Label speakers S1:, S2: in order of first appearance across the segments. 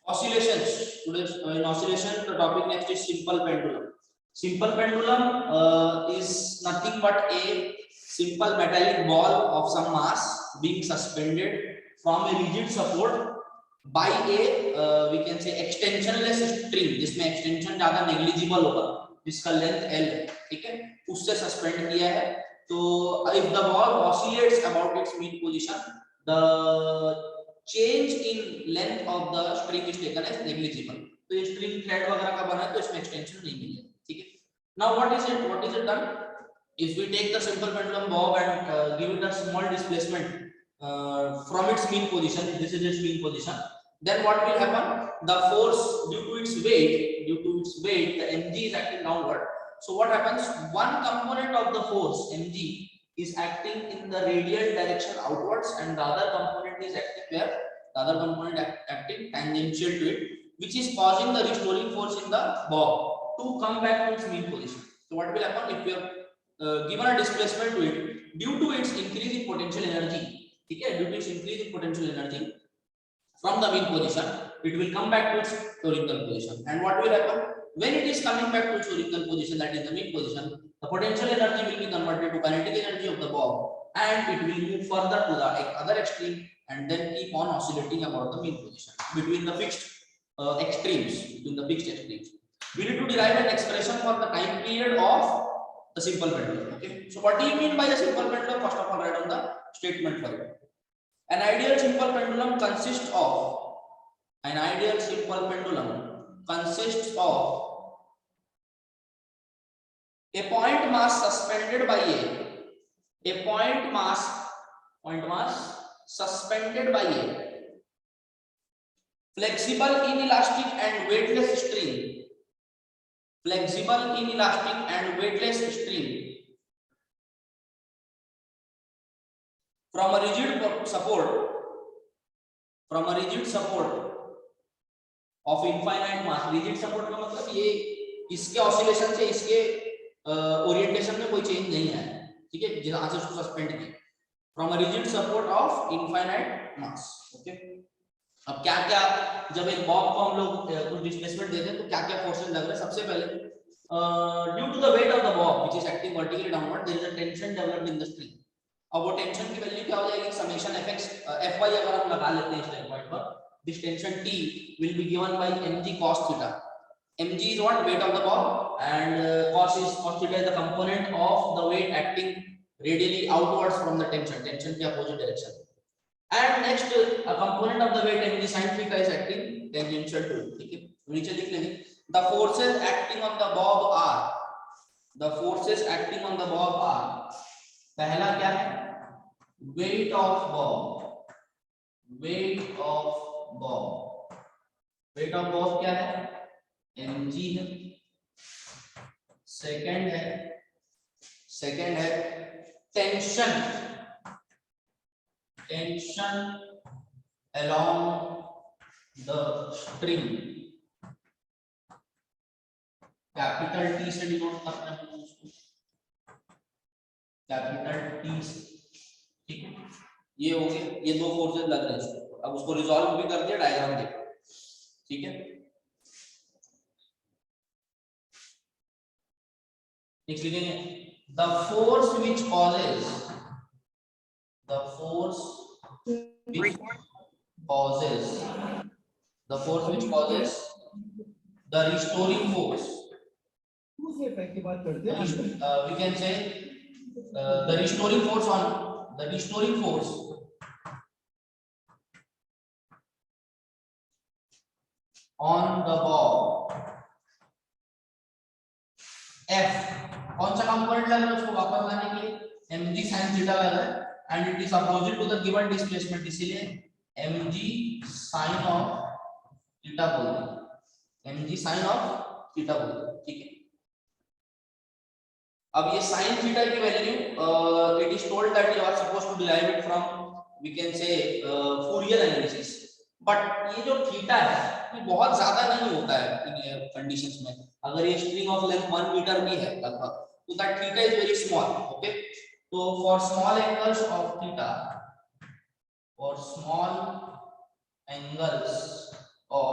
S1: Oscillations. Today's in oscillation, the topic next is simple pendulum. Simple pendulum is nothing but a simple metallic ball of some mass being suspended from a rigid support by a we can say extensionless string, जिसमें extension ज़्यादा negligible होगा, जिसका length L है, ठीक है, उससे suspend किया है. तो if the ball oscillates about its mean position, the change in length of the string is taken as negligible. तो ये string thread वगैरह का बना है तो इसमें extension नहीं मिलेगा, ठीक है. Now what is it done? If we take the simple pendulum bob and give it a small displacement from its mean position, this is its mean position, then what will happen? The force due to its weight, the mg is acting downward. So what happens? One component of the force mg is acting in the radial direction outwards, and the other component is acting where? The other component acting tangential to it, which is causing the restoring force in the bob to come back to its mean position. So what will happen if we have given a displacement to it due to its increase in potential energy? Okay, due to its increase in potential energy from the mean position, it will come back to its original position. And what will happen when it is coming back to its original position, that is the mean position? The potential energy will be converted to kinetic energy of the bob, and it will move further to the other extreme and then keep on oscillating about the mean position between the fixed extremes. We need to derive an expression for the time period of the simple pendulum. Okay, so what do you mean by the simple pendulum? First of all, write down the statement for it. An ideal simple pendulum consists of a point mass suspended by a point mass suspended by a flexible, inelastic and weightless string, from a rigid support of infinite mass. Rigid support का मतलब ये इसके oscillation से इसके orientation में कोई change नहीं है, ठीक है, जहां से उसको सस्पेंड किया. From a rigid support of infinite mass. Okay, अब क्या क्या जब एक बॉब को हम लोग कुछ डिस्प्लेसमेंट देते हैं तो क्या क्या फोर्सेस लग रहे हैं? सबसे पहले due to the weight of the bob which is acting vertically downward, there is a tension developed in the string. अब वो टेंशन की वैल्यू क्या हो जाएगी? समेशन fx fy अगर हम लगा लेते हैं इस टाइम पॉइंट पर, this tension T will be given by mg cos theta. Mg is what? Weight of the bob, and cos theta is the component of the weight acting radially outwards from the tension के opposite direction. And next a component of the weight mg sin theta is acting tangential to it. ठीक है, नीचे लिख लेंगे. The forces acting on the bob are, पहला क्या है? Weight of bob क्या है? mg है. सेकंड है tension along the string, capital T से डिनोट करते हैं उसको, कैपिटल T से. ठीक है, ये हो गया, ये दो फोर्सेस लग रहे हैं इसको. अब उसको रिजॉल्व भी कर दिया, डायग्राम देखो. ठीक है, नेक्स्ट लिखेंगे the force which causes the restoring force, we can say the restoring force on the bob F. कौन सा कंपोनेंट लग रहा है उसको वापस लाने के लिए? mg sin थीटा लग रहा है, and it is opposite to the given displacement, इसीलिए mg sin of थीटा बोलते हैं. ठीक है. अब ये sin थीटा की value it is told that you are supposed to derive it from, we can say, Fourier analysis, but ये जो थीटा है ये बहुत ज्यादा नहीं होता है कंडीशंस में. अगर ये स्ट्रिंग ऑफ लेंथ 1 मीटर भी है लगभग, तो that theta is very small. Okay, तो for small angles of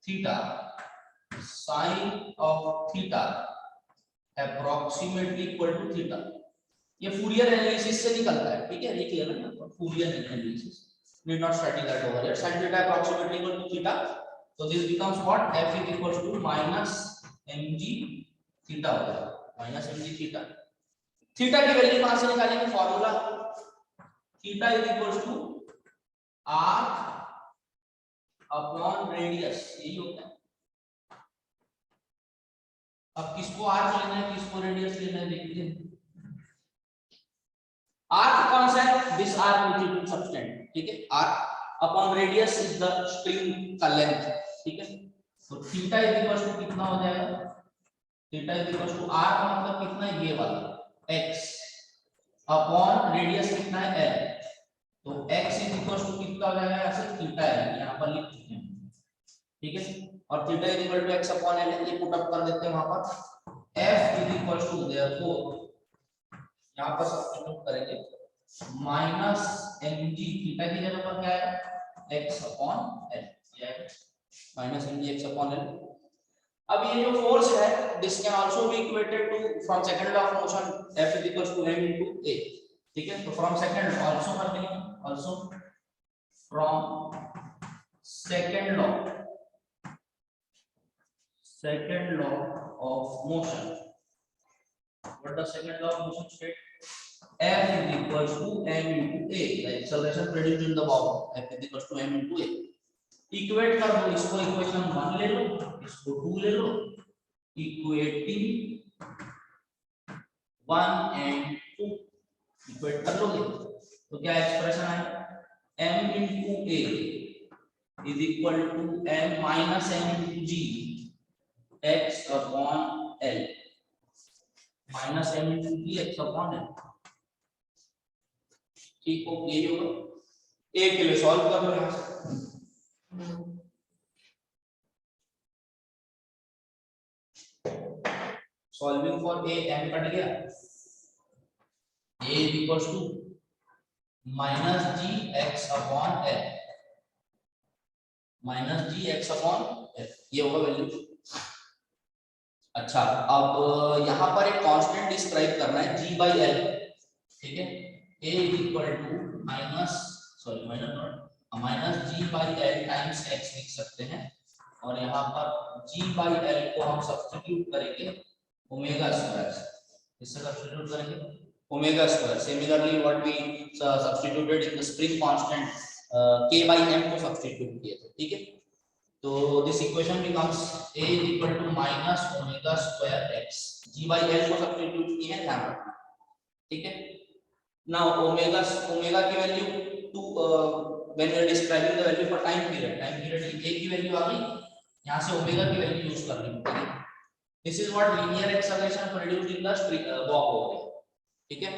S1: theta sin of theta approximately equal to theta. ये फूरियर एनालिसिस से निकलता है, ठीक है, ये क्लियर है ना, Fourier analysis, need not study that over here. Sin theta approximately equal to theta, so this becomes what, f is equals to minus mg theta हो जाएगा, minus mg theta. थीटा की वैल्यू कहां से निकालेंगे, formula theta is equals to arc upon radius, यही होता है। अब किसको आर्क लेना है, किसको रेडियस लेना है, देखते हैं। आर्क कौन सा है, this arc which is subtend, ठीक है, arc upon radius is the string का लेंथ, ठीक है। तो थीटा इज इक्वल्स टू कितना हो जाएगा, theta is equals to R का मतलब कितना है, ये वाला x अपॉन रेडियस कितना है l, तो x इज इक्वल्स टू कितना हो जाएगा, ऐसे थीटा है यहां पर लिख चुके हैं, ठीक है, और theta is equal to x upon l, ये पुट अप कर देते हैं वहां पर। f is equals to therefore यहां पर सब्स्टिट्यूट करेंगे माइनस mg, थीटा की जगह पर क्या है, x अपॉन l, ये है minus mg x upon l। अब ये जो फोर्स है, this can also be equated to from second law of motion, F is equals to m into a, ठीक है। तो फ्रॉम सेकंड आल्सो कर देंगे, also from second law of motion, what the second law of motion state, F is equals to m into a, the acceleration produced in the ball, F is equals to m into a। Equate कर दो इसको, equation 1 ले लो, इसको 2 ले लो, equating 1 and 2 equate कर लोगे तो क्या एक्सप्रेशन आएगा, m into a is equal to m minus m into g x upon l, minus m into g x upon l, ठीक हो, ये होगा। a के लिए सॉल्व कर लो यहां से, solving for a, m cut गया, a is equals to minus g x upon l, minus g x upon l, ये होगा वैल्यू। अच्छा, अब यहाँ पर एक कांस्टेंट डिस्क्राइब करना है g by l, ठीक है, a is equal to minus g by l times x लिख सकते हैं, और यहाँ पर g by l को हम सब्स्टिट्यूट करेंगे ओमेगा स्क्वायर से, इससे सब्स्टिट्यूट करेंगे omega square. Similarly what we substituted in the spring constant k by m को सब्स्टिट्यूट किए थे, ठीक है। तो this equation becomes a is equal to minus omega square x, g by l को सब्स्टिट्यूट किए हैं, ध्यान रखना, ठीक है। नाउ ओमेगा की value 2 when we are describing the value for time period a की वैल्यू आ गई, यहां से ओमेगा की वैल्यू यूज कर लेंगे, ठीक है। This is what linear acceleration produced in the string walk हो गया, ठीक है।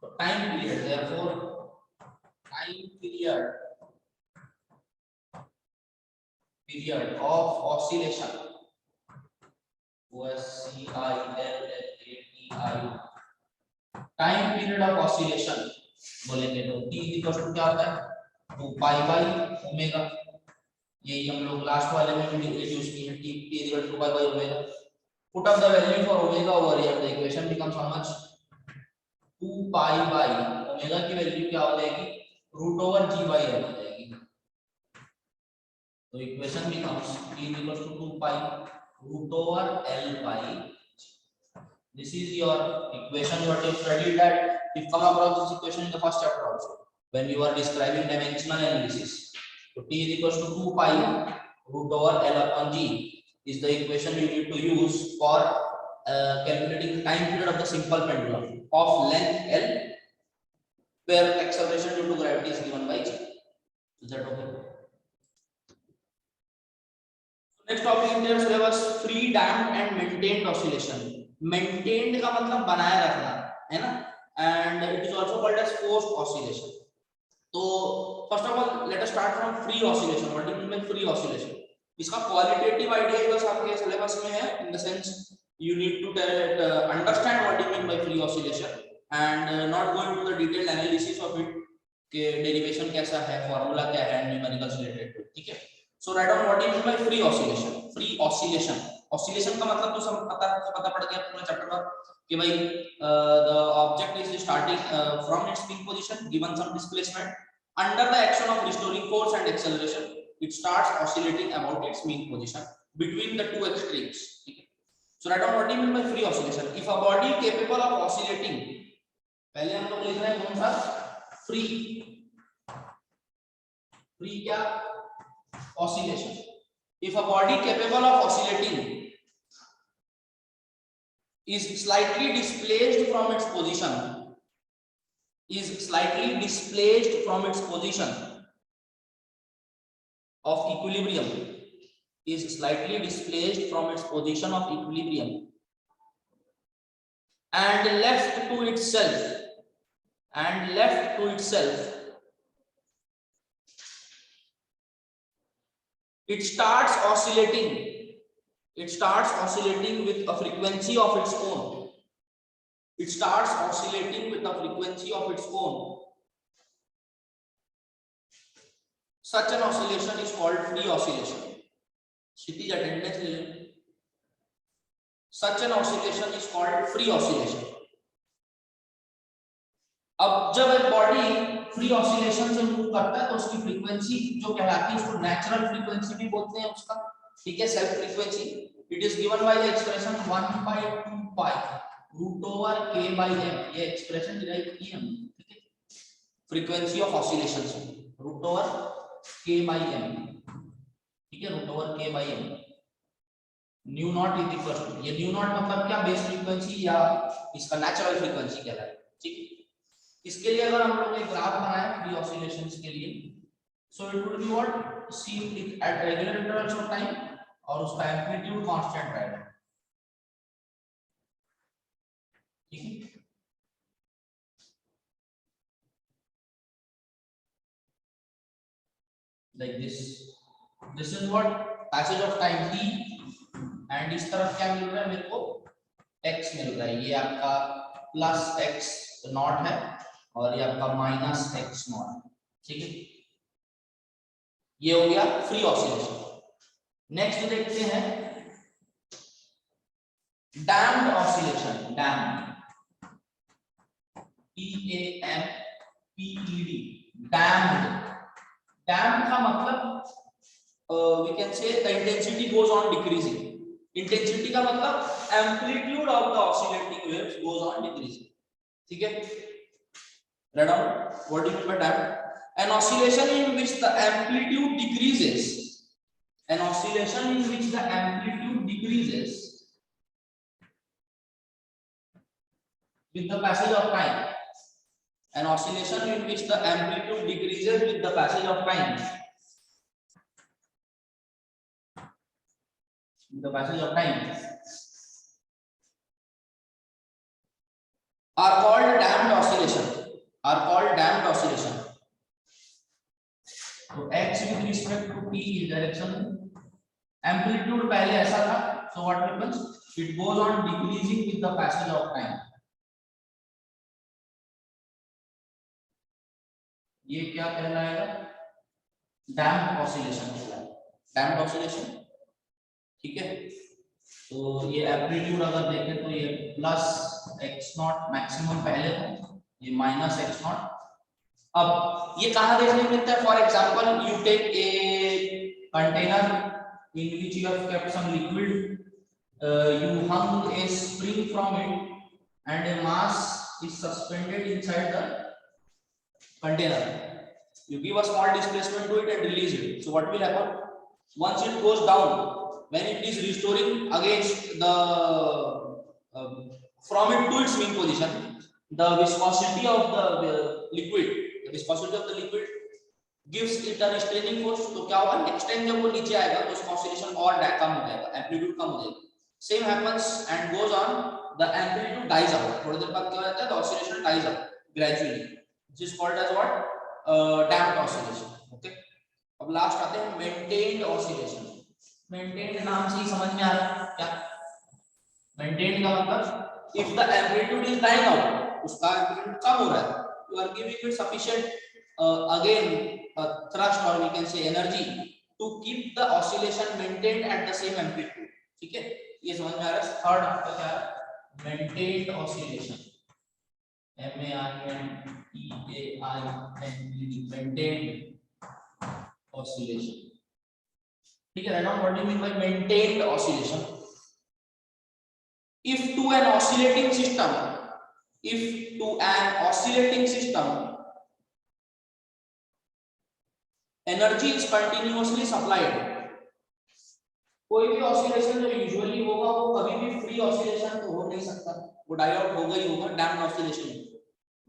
S1: तो time period, therefore time period of oscillation, time period of oscillation बोलेंगे तो t इक्वल टू क्या होता है, 2 पाई बाय ओमेगा, यही हम लोग लास्ट वाले में भी यूज किए, t equal to 2 pi by omega. Put up the value for omega over here, the equation becomes how much, 2 pi by omega की वैल्यू क्या हो जाएगी, root over g by l हो जाएगी, तो equation becomes t is equals to 2 pi root over l by g. This is your equation what you studied that, if come across this equation in the first chapter also when you are describing dimensional analysis, so t is equals to 2 pi root over l upon g is the equation you need to use for calculating the time period of the simple pendulum of length l, where acceleration due to gravity is given by g. Is that okay? Next topic in their syllabus, free damped and maintained oscillation. Maintained का मतलब बनाए रखना है ना, and it is also called as forced oscillation. तो first of all let us start from free oscillation. What do you mean by free oscillation? इसका qualitative idea बस आपके सिलेबस में है, in the sense you need to understand what you mean by free oscillation and not going to the detailed analysis of it, के derivation कैसा है, formula क्या है, न्यूमेरिकल्स रिलेटेड टू, ठीक है। So write down what do you mean by free oscillation. Free oscillation, oscillation का मतलब तो सब पता पड़ गया पूरा चैप्टर का कि भाई the object is starting from its peak position given some displacement under the action of restoring force and acceleration it starts oscillating about its mean position between the two extremes. So write down what do you mean by free oscillation. If a body capable of oscillating, पहले हम लोग लिख रहे हैं कौन सा free, free क्या oscillation. If a body capable of oscillating is slightly displaced from its position, is slightly displaced from its position of equilibrium, is slightly displaced from its position of equilibrium and left to itself, and left to itself, it starts oscillating, it starts oscillating with a frequency of its own, it starts oscillating with a frequency of its own. Such an oscillation is called free oscillation. Kshitij attendance ले लें. Such an oscillation is called free oscillation. अब जब एक body free oscillation से move करता है तो उसकी फ्रीक्वेंसी जो कहलाती है उसको नेचुरल फ्रीक्वेंसी भी बोलते हैं उसका, ठीक है, self frequency. It is given by the expression 1/2 pi root over k by m. ये एक्सप्रेशन डिराइव की हमने, ठीक है, फ्रीक्वेंसी ऑफ ऑसिलेशन से root over k by m, ठीक है, root over k by m. Nu naught is equal to, ये nu naught मतलब क्या, बेस फ्रीक्वेंसी या इसका नेचुरल फ्रीक्वेंसी कहलाता है, ठीक है. इसके लिए अगर हम लोग एक ग्राफ बनाए फ्री ऑसिलेशंस के लिए, so it would be what, seen at regular intervals of time और उसका एम्पलीट्यूड कांस्टेंट रहेगा, ठीक है. Like this is what passage of time t, and इस तरफ क्या मिल रहा है मेरे को, x मिल रहा है. ये आपका प्लस x नॉट है और ये आपका माइनस x नॉट, ठीक है. ये हो गया फ्री ऑसिलेशन. नेक्स्ट देखते हैं damped oscillation. Damped, DAMPED, damped. Damped का मतलब we can say the intensity goes on decreasing. Intensity का मतलब amplitude of the oscillating waves goes on decreasing, ठीक है. Write down what do you mean by damped? An oscillation in which the amplitude decreases, an oscillation in which the amplitude decreases with the passage of time, an oscillation in which the amplitude decreases with the passage of time, with the passage of time, are called damped oscillation, are called damped oscillation. तो x with respect to t direction, amplitude पहले ऐसा था, so what happens, it goes on decreasing with the passage of time. ये क्या कहलाएगा, damped oscillation कहलाएगा, damped oscillation, ठीक है. तो ये एम्पलीट्यूड अगर देखें तो ये प्लस x नॉट मैक्सिमम पहले था, ये माइनस x नॉट. अब ये कहां देखने को मिलता है, for example you take a container in which you have kept some liquid, you hung a spring from it and a mass is suspended inside the container. You give a small displacement to it and release it. So what will happen? Once it goes down, when it is restoring against the from it to its mean position, the viscosity of the liquid, the viscosity of the liquid gives it a restraining force. तो क्या होगा, next time जब वो नीचे आएगा तो उसका oscillation और कम हो जाएगा, एम्पलीट्यूड कम हो जाएगा. Same happens and goes on, the amplitude dies out. थोड़ी देर बाद क्या हो जाता है, the oscillation dies out gradually, which is called as what, damped oscillation. Okay. अब लास्ट आते हैं मेंटेन्ड ऑसिलेशन. मेंटेन्ड नाम से ही समझ में आ रहा है क्या, मेंटेन्ड का मतलब if the amplitude is dying out, उसका एम्पलीट्यूड कम हो रहा है, you are giving it sufficient again thrust or we can say energy to keep the oscillation maintained at the same amplitude. ठीक है, ये समझ में आ रहा है। थर्ड आपका क्या है, maintained oscillation, MAINTEAINED, maintained oscillation। ठीक है, right on, what do you mean by maintained oscillation? If to an oscillating system energy is continuously supplied, कोई भी ऑसिलेशन जो यूजुअली होगा वो कभी भी फ्री ऑसिलेशन तो हो नहीं सकता, वो डाई आउट होगा ही होगा, डैम्प्ड ऑसिलेशन।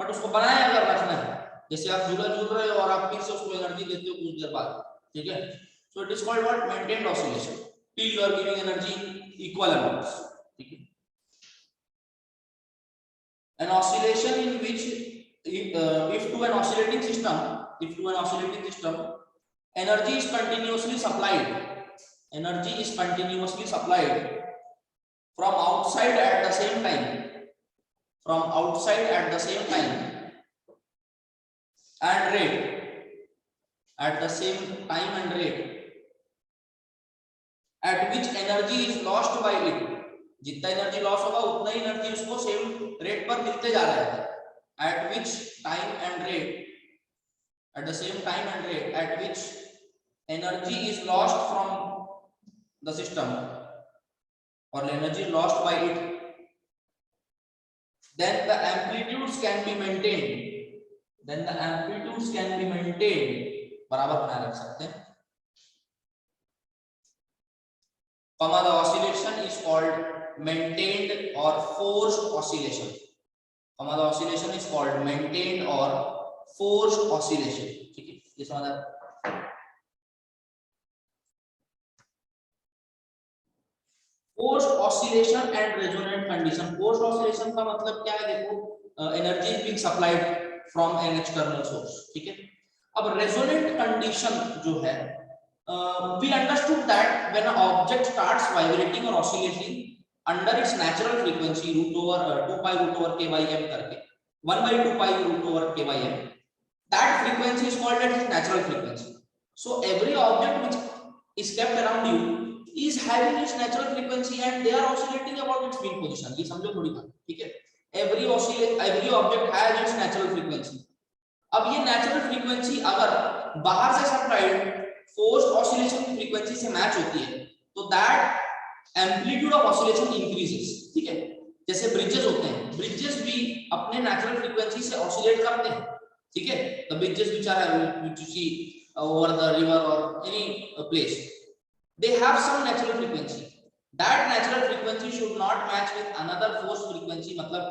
S1: बट उसको बनाए अगर रखना है, जैसे आप झूला झूल रहे हो और आप फिर से उसको एनर्जी देते हो कुछ देर बाद, ठीक है, so it is called what, maintained oscillation, till you are giving energy equal amounts. ठीक है, an oscillation in which if to an oscillating system energy is continuously supplied from outside at the same time and rate at which energy is lost by it, जितना energy loss होगा उतना ही energy उसको same rate पर मिलते जा रहा है, at which time and rate at the same time and rate at which energy is lost from the system or energy lost by it, then the amplitudes can be maintained, बराबर बनाए रख सकते हैं। Comma, the oscillation is called maintained or forced oscillation. Comma, the oscillation is called maintained or forced oscillation. ठीक है, ये समझ आया। Forced oscillation and resonant condition. Forced oscillation का मतलब क्या है, देखो energy is being supplied from an external source. ठीक है, अब रेजोनेंट कंडीशन जो है, we understood that when an object starts vibrating or oscillating under its natural frequency root over 2 pi root over k by m करके 1 by 2 pi root over k by m, that frequency is called as its natural frequency. So every object which is kept around you is having its natural frequency and they are oscillating about its mean position. ये समझो थोड़ी बात, ठीक है, every object has its natural frequency। अब ये natural frequency अगर बाहर से सप्लाइड फोर्स्ड ऑसिलेशन की फ्रीक्वेंसी से मैच होती है तो that amplitude of oscillation increases. ठीक है, जैसे ब्रिजेस होते हैं, ब्रिजेस भी अपने नेचुरल फ्रीक्वेंसी से ऑसिलेट करते हैं। ठीक है, the bridges which are which you see over the river और any place, they have some natural frequency, that natural frequency should not match with another forced frequency. मतलब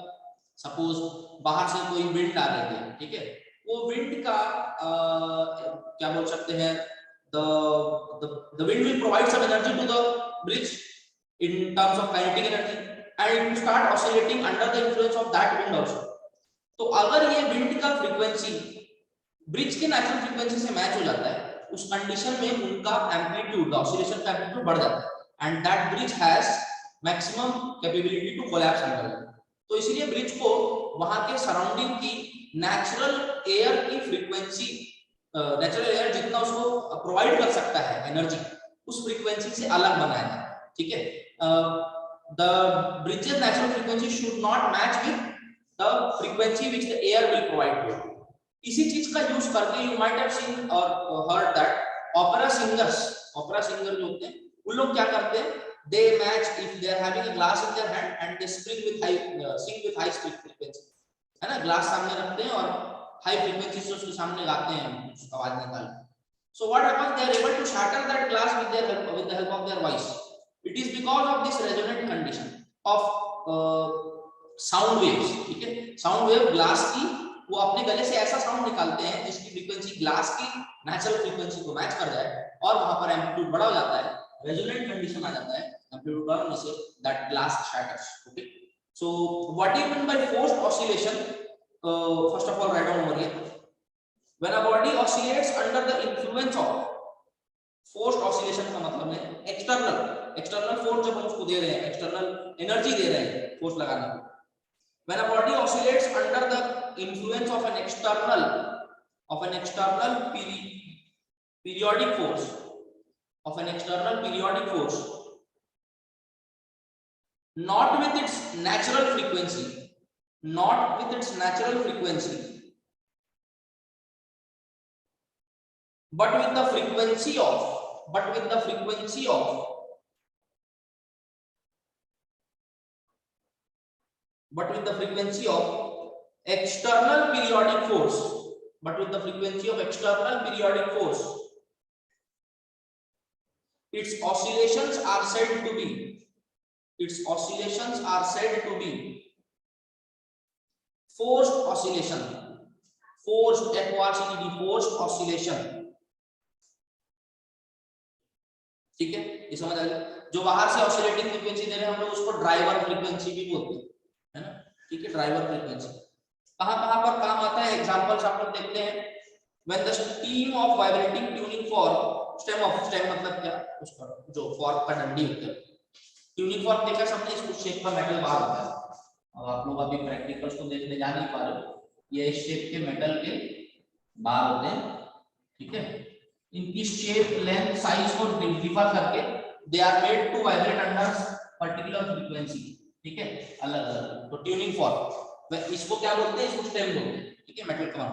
S1: suppose बाहर से कोई विंड आ रही है, ठीक है, वो विंड का क्या बोल सकते हैं, the wind will provide some energy to the bridge in terms of kinetic energy and it will start oscillating under the influence of that wind also। तो अगर ये विंड का फ्रीक्वेंसी ब्रिज के नेचुरल फ्रीक्वेंसी से match हो जाता है, उस कंडीशन में उनका एम्पलीट्यूड, ऑसिलेशन का एम्पलीट्यूड बढ़ जाता है and that bridge has maximum capability to collapse under. तो इसलिए ब्रिज को वहां के सराउंडिंग की नेचुरल एयर की फ्रीक्वेंसी, नेचुरल एयर जितना उसको प्रोवाइड कर सकता है एनर्जी, उस फ्रीक्वेंसी से अलग बनाया है। ठीक है, the bridges natural frequency should not match with the frequency which the air will provide to. इसी चीज का यूज करके यू माइट हैव सीन और हर्ड दैट ओपेरा सिंगर जो होते हैं उन लोग क्या करते हैं, they match if they are having a glass in their hand and they sing with high frequency, है ना, ग्लास सामने रखते हैं और हाई फ्रीक्वेंसी से उसके सामने गाते हैं, आवाज निकाल। So what happens, they are able to shatter that glass with the help of their voice. It is because of this resonant condition of sound waves. ठीक है, साउंड वेव ग्लास की वो अपने गले से ऐसा साउंड निकालते हैं जिसकी फ्रीक्वेंसी ग्लास की नेचुरल फ्रीक्वेंसी को मैच कर जाए और वहां पर एम्पलीट्यूड बड़ा हो जाता है, रेजोनेंट कंडीशन आ जाता है, एम्पलीट्यूड बढ़ने say that glass shatters. Okay, so what do you mean bye forced oscillation? First of all, write down over here. When a body oscillates under the influence of forced oscillation का मतलब है external force, जब हम उसको दे रहे हैं, external energy दे रहे हैं force लगाने को। When a body oscillates under the influence of an external periodic force, of an external periodic force, not with its natural frequency, not with its natural frequency, but with the frequency of, but with the frequency of external periodic force, but with the frequency of external periodic force, its oscillations are said to be, forced oscillation, forced oscillation, ठीक है, ये समझ आ गया। जो बाहर से oscillating frequency दे रहे हैं हम लोग उसको ड्राइवर फ्रीक्वेंसी भी बोलते हैं, है ना, ठीक है, ड्राइवर फ्रीक्वेंसी। कहां पर काम आता है, एग्जांपल्स आप लोग देखते हैं। When the steam of vibrating tuning fork, stem मतलब क्या, उसका जो फॉर्क का डंडी होता है, ट्यूनिंग फॉर्क देखा सबने, इसको शेप का मेटल बार होता है। अब आप लोग अभी प्रैक्टिकल्स को देखने जा नहीं पा रहे, ये इस शेप के मेटल के बार होते हैं, ठीक है। इनकी शेप, लेंथ, साइज को डिफर करके they are made to vibrate under particular frequency, ठीक है, अलग अलग। तो ट्यूनिंग फॉर्क, इसको क्या बोलते हैं, इसको स्टेम बोलते हैं, ठीक है, मेटल का।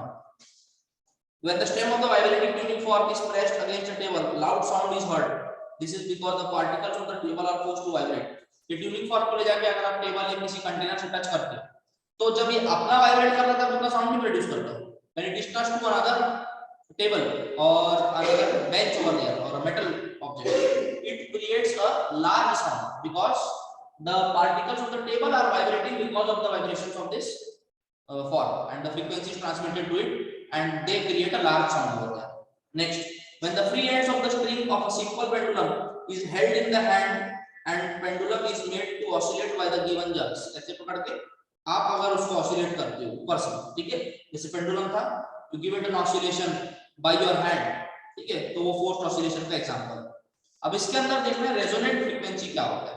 S1: When the stem of the vibrating tuning fork is pressed against a table, loud sound is heard. This is because the particles of the table are forced to vibrate. ये tuning fork को ले जाके अगर आप table या किसी container से touch करते हो, तो जब ये अपना वाइब्रेट कर रहा था तो उतना साउंड नहीं प्रोड्यूस करता। When it is touched to another table or another bench over there or a metal object, it creates a large sound because the particles of the table are vibrating because of the vibrations of this fork, and the frequency is transmitted to it, and they create a large sound over there. Next, when the free ends of the string of a simple pendulum is held in the hand and pendulum is made to oscillate by the given jerks, ऐसे पकड़ के आप अगर उसको oscillate करते हो ऊपर से, ठीक है, जैसे pendulum था, to give it an oscillation by your hand, ठीक है, तो वो forced oscillation का एग्जांपल। अब इसके अंदर देखना है रेजोनेंट फ्रीक्वेंसी क्या होता है।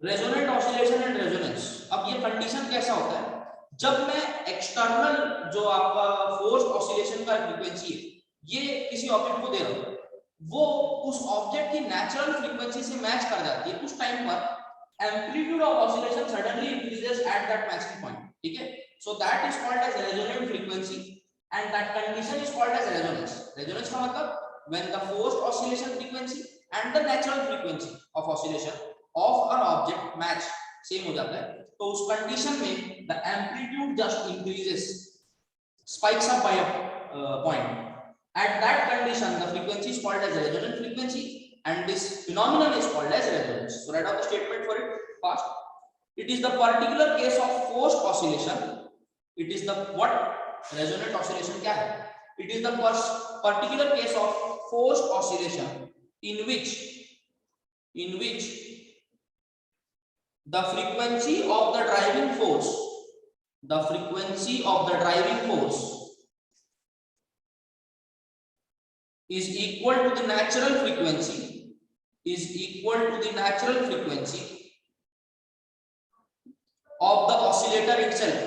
S1: रेजोनेंट ऑसिलेशन एंड रेजोनेंस, अब ये कंडीशन कैसा होता है, जब मैं एक्सटर्नल जो आपका फोर्स ऑसिलेशन का फ्रीक्वेंसी है ये किसी ऑब्जेक्ट को दे रहा हूं, वो उस ऑब्जेक्ट की नेचुरल फ्रीक्वेंसी से मैच कर जाती है, उस टाइम पर amplitude of oscillation suddenly increases at that matching point, ठीक है। So that is called as resonant frequency and that condition is called as resonance. Resonance का मतलब when the forced oscillation frequency and the natural frequency of oscillation of an object match same हो जाता है, तो उस condition में the amplitude just increases, spikes up by a point. At that condition the frequency is called as resonant frequency and this phenomenon is called as resonance. So write out the statement for it fast. It is the particular case of forced oscillation. It is the what resonant oscillation क्या है, it is the particular case of forced oscillation in which the frequency of the driving force is equal to the natural frequency of the oscillator itself,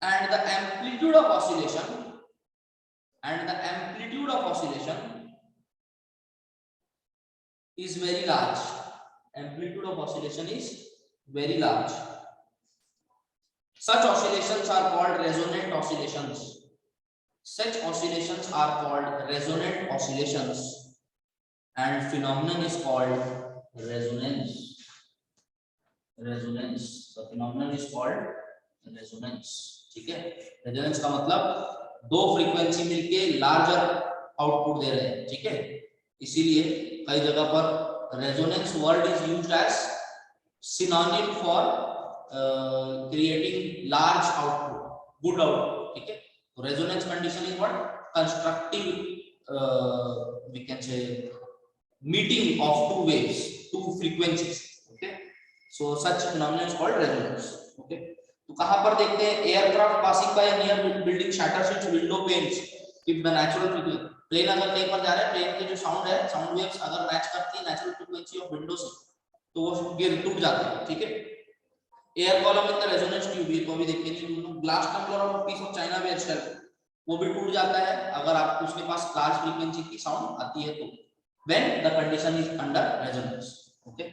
S1: and the amplitude of oscillation is very large. Amplitude of oscillation is very large. Such oscillations are called resonant oscillations. And phenomenon is called resonance. The phenomenon is called resonance, ठीक है। Resonance का मतलब दो frequency मिलके larger output दे रहे हैं, ठीक है, इसीलिए कई जगह पर resonance word is used as synonym for creating large output, good output, ठीक है। तो resonance condition is what, constructive we can say meeting of two waves, two frequencies, okay, so such phenomenon is called resonance, okay। तो कहां पर देखते हैं, aircraft passing by near building shatters its window panes if the natural frequency, plane अगर कहीं पर जा रहा है, प्लेन की जो साउंड है, साउंड वेव्स अगर मैच करती है नेचुरल फ्रीक्वेंसी ऑफ विंडो से, तो वो गिर टूट जाते हैं, ठीक है। Air column in the resonance tube, ये तो अभी देखे नहीं। ग्लास टम्बलर और piece of china ware shell, वो भी टूट जाता है अगर आप उसके पास लार्ज फ्रीक्वेंसी की साउंड आती है तो, when the condition is under resonance. Okay,